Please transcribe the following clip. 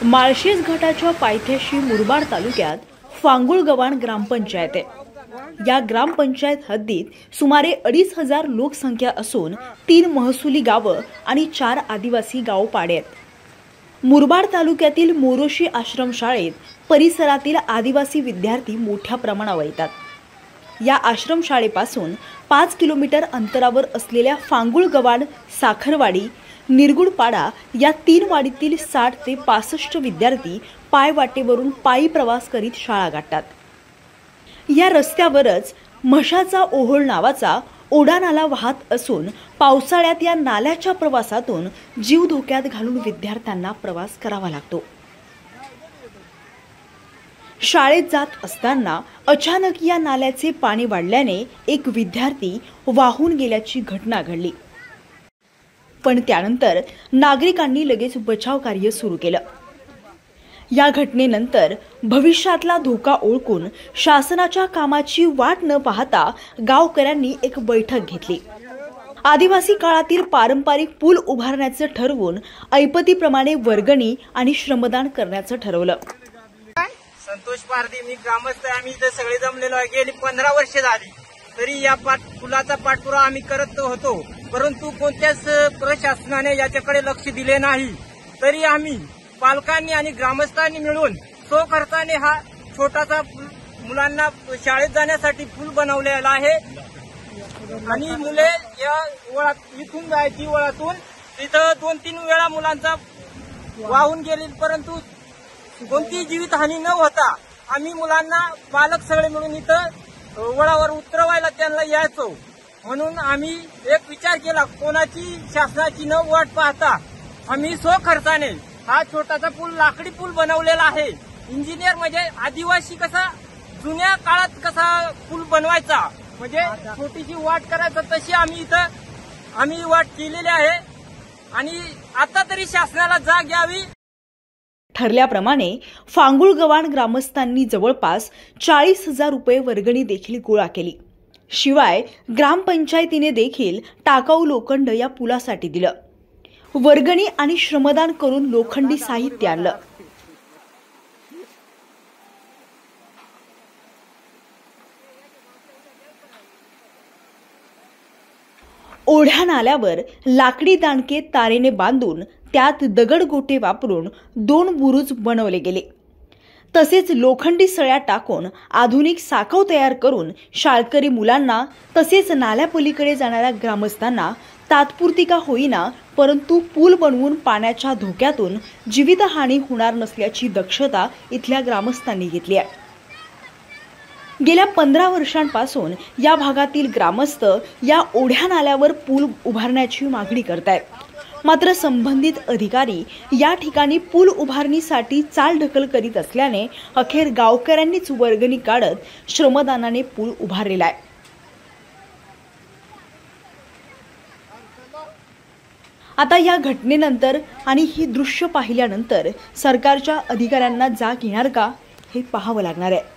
माळशेज घाटाच्या पायथ्याशी मुरबाड तालुक्यात फांगुळगव्हाण ग्रामपंचायत आहे। या ग्रामपंचायत हद्दीत सुमारे 2,500 लोकसंख्या असून 3 महसुली गावं आणि 4 आदिवासी गावपाडे आहेत। मुरबाड तालुक्यातील मोरोशी आश्रमशाळेत परिसरातील आदिवासी विद्यार्थी मोठ्या प्रमाणावर येतात। या आश्रमशाळेपासून 5 किलोमीटर अंतरावर असलेल्या फांगुळगव्हाण, साखरवाडी, निरगुडपाडा या 3 वाडीतील 60 ते 65 विद्यार्थी पायवाटेवरून पायी प्रवास करीत शाळा गाठतात। या रस्त्यावरच म्हशाचा ओहोळ नावाचा ओढा नाला वाहत असून पावसाळ्यात या नाल्याच्या प्रवासातून जीव धोक्यात घालून विद्यार्थ्यांना प्रवास करावा लागतो। शाळेत जात असताना अचानक या नाल्याचे पाणी वाढल्याने एक विद्यार्थी वाहून गेल्याची घटना घडली, पण त्यानंतर नागरिकांनी लगेच बचाव कार्य सुरू केलं। या घटनेनंतर भविष्यातला धोका ओळखून शासनाच्या कामाची वाट न पाहता गावकऱ्यांनी एक बैठक घेतली। आदिवासी काळातील पारंपरिक पूल उभारण्याचं ठरवून ऐपतीप्रमाणे वर्गणी आणि श्रमदान करण्याचं ठरवलं। संतोष पारधी, मी ग्रामस्थ आहे। आम्ही इथे सगळे जमलेलो आहे। गेली 15 वर्ष झाली तरी या पुलाचा पाठपुरावा आम्ही करत होतो, परंतु कोणत्याच प्रशासनाने याच्याकडे लक्ष दिले नाही। तरी आम्ही पालकांनी आणि ग्रामस्थांनी मिळून स्वखर्चाने हा छोटासा मुलांना शाळेत जाण्यासाठी पूल बनवलेला आहे आणि मुले या इथून जायची वळातून तिथं 2-3 वेळा मुलांचा वाहून गेले, परंतु कोणतीही जीवितहानी न होता आम्ही मुलांना पालक सगळे मिळून इथं वळावर उतरवायला त्यांना यायचो। म्हणून आम्ही एक विचार केला, कोणाची शासनाची न वाट पाहता आम्ही स्वखर्चाने हा छोटासा पूल, लाकडी पूल बनवलेला आहे। इंजिनियर म्हणजे आदिवासी कसा जुन्या काळात कसा पूल बनवायचा, म्हणजे छोटीशी वाट करायचा, तशी आम्ही वाट केलेली आहे आणि आता तरी शासनाला जाग यावी। ठरल्याप्रमाणे फांगुळगव्हाण ग्रामस्थांनी जवळपास 40,000 रुपये वर्गणी देखील गोळा केली। शिवाय ग्रामपंचायतीने देखील टाकाऊ लोखंड या पुलासाठी दिलं। वर्गणी आणि श्रमदान करून लोखंडी साहित्य आणलं। ओढ्या नाल्यावर लाकडी दांडके तारेने बांधून त्यात दगडगोटे वापरून 2 बुरुज बनवले गेले। तसेच लोखंडी सळ्या टाकून आधुनिक साकव तयार करून शाळकरी मुलांना तसेच नाल्यापलीकडे जाणाऱ्या ग्रामस्थांना तात्पुरती का होईना परंतु पूल बनवून पाण्याच्या धोक्यातून जीवितहानी होणार नसल्याची दक्षता इथल्या ग्रामस्थांनी घेतली आहे। गेल्या 15 वर्षांपासून या भागातील ग्रामस्थ या ओढ्या नाल्यावर पूल उभारण्याची मागणी करतायत, मात्र संबंधित अधिकारी या ठिकाणी पूल उभारणीसाठी चालढकल करीत असल्याने अखेर गावकऱ्यांनीच वर्गणी काढत श्रमदानाने पूल उभारलेला आहे। आता या घटनेनंतर आणि ही दृश्य पाहिल्यानंतर सरकारच्या अधिकाऱ्यांना जाग येणार का हे पाहावं लागणार आहे।